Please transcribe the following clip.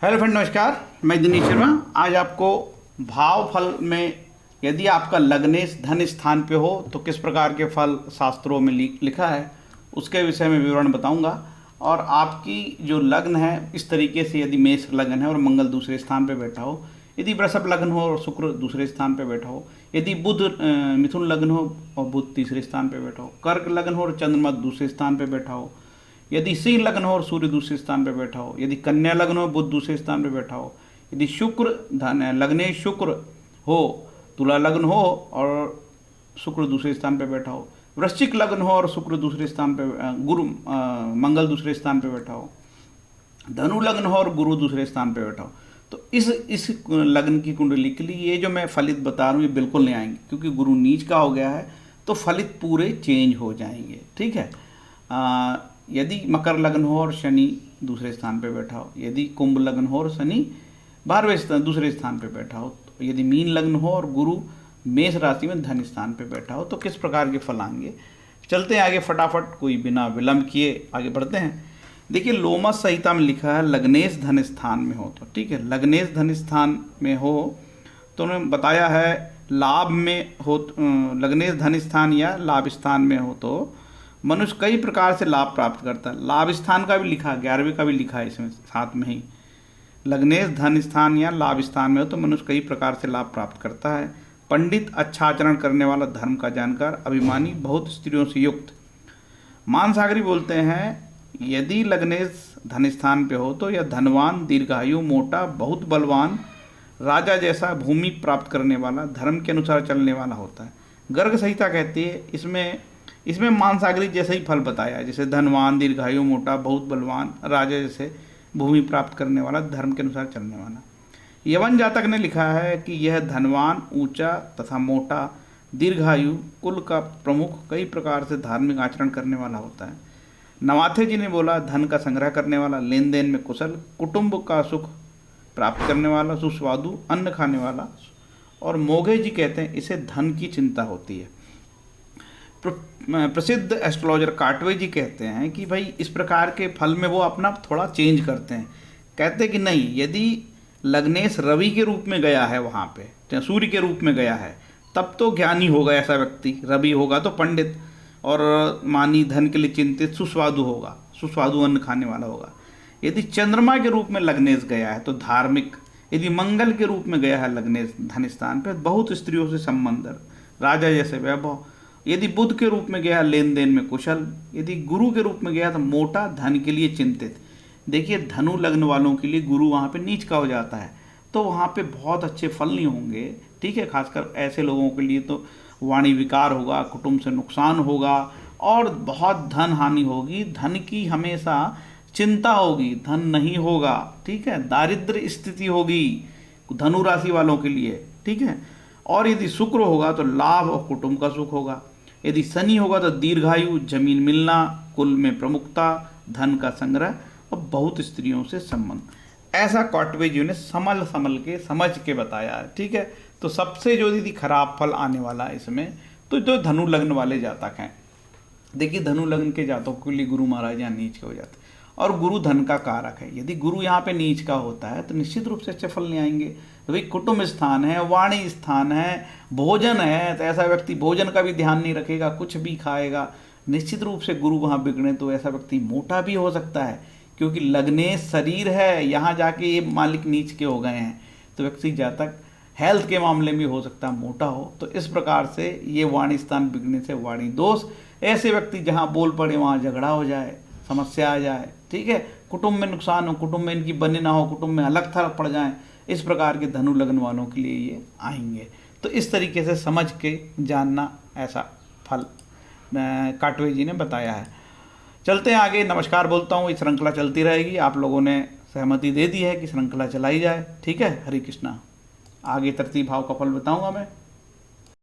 Hello friend, नमस्कार। मैं दिनेश शर्मा। आज आपको भाव फल में यदि आपका लग्नेश धन स्थान पे हो तो किस प्रकार के फल शास्त्रों में लिखा है उसके विषय में विवरण बताऊंगा। और आपकी जो लग्न है इस तरीके से, यदि मेष लग्न है और मंगल दूसरे स्थान पे बैठा हो, यदि वृषभ लग्न हो और शुक्र दूसरे स्थान पे बैठा हो, यदि बुध मिथुन लग्न हो और बुध तीसरे स्थान पे बैठा हो, कर्क लग्न हो और चंद्रमा दूसरे स्थान पे बैठा हो, यदि सिंह लग्न हो और सूर्य दूसरे स्थान पर बैठा हो, यदि कन्या लग्न हो बुध दूसरे स्थान पर बैठा हो, यदि शुक्र धन लग्ने शुक्र हो, तुला लग्न हो और शुक्र दूसरे स्थान पर बैठा हो, वृश्चिक लग्न हो और शुक्र दूसरे स्थान पर मंगल दूसरे स्थान पर बैठा हो, धनु लग्न हो और गुरु दूसरे स्थान पर बैठा हो, तो इस लग्न की कुंडली के लिए ये जो मैं फलित बता रहा हूँ ये बिल्कुल नहीं आएंगे, क्योंकि गुरु नीच का हो गया है तो फलित पूरे चेंज हो जाएंगे। ठीक है। यदि मकर लग्न हो और शनि दूसरे स्थान पर बैठा हो, यदि कुंभ लग्न हो और शनि 12वें स्थान दूसरे स्थान पर बैठा हो, तो यदि मीन लग्न हो और गुरु मेष राशि में धन स्थान पर बैठा हो, तो किस प्रकार के फल आएंगे। चलते हैं आगे फटाफट, कोई बिना विलंब किए आगे बढ़ते हैं। देखिए, लोमस संहिता में लिखा है लग्नेश धन स्थान में हो तो ठीक है, लग्नेश धन स्थान में हो तो उन्होंने बताया है लाभ में हो, लग्नेश धन स्थान या लाभ स्थान में हो तो मनुष्य कई प्रकार से लाभ प्राप्त करता है। लाभ स्थान का भी लिखा है, 11वें का भी लिखा है इसमें साथ में ही। लग्नेश धन स्थान या लाभ स्थान में हो तो मनुष्य कई प्रकार से लाभ प्राप्त करता है। पंडित, अच्छा आचरण करने वाला, धर्म का जानकार, अभिमानी, बहुत स्त्रियों से युक्त। मानसागरी बोलते हैं यदि लग्नेश धन स्थान पे हो तो यह धनवान, दीर्घायु, मोटा, बहुत बलवान, राजा जैसा, भूमि प्राप्त करने वाला, धर्म के अनुसार चलने वाला होता है। गर्ग संहिता कहती है इसमें मानसागरी जैसा ही फल बताया है, जैसे धनवान, दीर्घायु, मोटा, बहुत बलवान, राजा जैसे, भूमि प्राप्त करने वाला, धर्म के अनुसार चलने वाला। यवन जातक ने लिखा है कि यह धनवान, ऊंचा तथा मोटा, दीर्घायु, कुल का प्रमुख, कई प्रकार से धार्मिक आचरण करने वाला होता है। नवाथे जी ने बोला धन का संग्रह करने वाला, लेन देन में कुशल, कुटुंब का सुख प्राप्त करने वाला, सुस्वादु, अन्न खाने वाला। और मोघे जी कहते हैं इसे धन की चिंता होती है। प्रसिद्ध एस्ट्रोलॉजर काटवे जी कहते हैं कि भाई इस प्रकार के फल में वो अपना थोड़ा चेंज करते हैं। कहते हैं कि नहीं, यदि लग्नेश रवि के रूप में गया है वहाँ पे, सूर्य के रूप में गया है, तब तो ज्ञानी होगा ऐसा व्यक्ति। रवि होगा तो पंडित और मानी, धन के लिए चिंतित, सुस्वादु होगा, सुस्वादु अन्न खाने वाला होगा। यदि चंद्रमा के रूप में लग्नेश गया है तो धार्मिक। यदि मंगल के रूप में गया है लग्नेश धन स्थान पर, बहुत स्त्रियों से संबंध, राजा जैसे वैभव। यदि बुध के रूप में गया लेन देन में कुशल। यदि गुरु के रूप में गया तो मोटा, धन के लिए चिंतित। देखिए, धनु लग्न वालों के लिए गुरु वहाँ पे नीच का हो जाता है तो वहाँ पे बहुत अच्छे फल नहीं होंगे। ठीक है, खासकर ऐसे लोगों के लिए तो वाणी विकार होगा, कुटुंब से नुकसान होगा और बहुत धन हानि होगी। धन की हमेशा चिंता होगी, धन नहीं होगा। ठीक है, दारिद्र्य स्थिति होगी धनु राशि वालों के लिए। ठीक है, और यदि शुक्र होगा तो लाभ और कुटुंब का सुख होगा। यदि शनि होगा तो दीर्घायु, जमीन मिलना, कुल में प्रमुखता, धन का संग्रह और बहुत स्त्रियों से संबंध। ऐसा काटवे जी ने समझ के बताया है। ठीक है, तो सबसे जो यदि खराब फल आने वाला है इसमें तो जो धनु लग्न वाले जातक हैं, देखिए धनु लग्न के जातकों के लिए गुरु महाराज यहाँ नीच के हो जाते हैं और गुरु धन का कारक है। यदि गुरु यहाँ पे नीच का होता है तो निश्चित रूप से अच्छे फल नहीं आएंगे। तो भाई कुटुंब स्थान है, वाणी स्थान है, भोजन है, तो ऐसा व्यक्ति भोजन का भी ध्यान नहीं रखेगा, कुछ भी खाएगा, निश्चित रूप से गुरु वहाँ बिगड़े तो ऐसा व्यक्ति मोटा भी हो सकता है, क्योंकि लग्नेश शरीर है, यहाँ जाके ये मालिक नीच के हो गए हैं तो व्यक्ति जातक हेल्थ के मामले में हो सकता है मोटा हो। तो इस प्रकार से ये वाणी स्थान बिगड़ने से वाणी दोष, ऐसे व्यक्ति जहाँ बोल पड़े वहाँ झगड़ा हो जाए, समस्या आ जाए। ठीक है, कुटुंब में नुकसान हो, कुटुंब में इनकी बने ना हो, कुटुंब में अलग थलग पड़ जाएं, इस प्रकार के धनु लग्न वालों के लिए ये आएंगे। तो इस तरीके से समझ के जानना, ऐसा फल काटवे जी ने बताया है। चलते हैं आगे, नमस्कार बोलता हूँ। ये श्रृंखला चलती रहेगी, आप लोगों ने सहमति दे दी है कि श्रृंखला चलाई जाए। ठीक है, हरे कृष्णा। आगे तरतीब भाव का फल बताऊँगा मैं।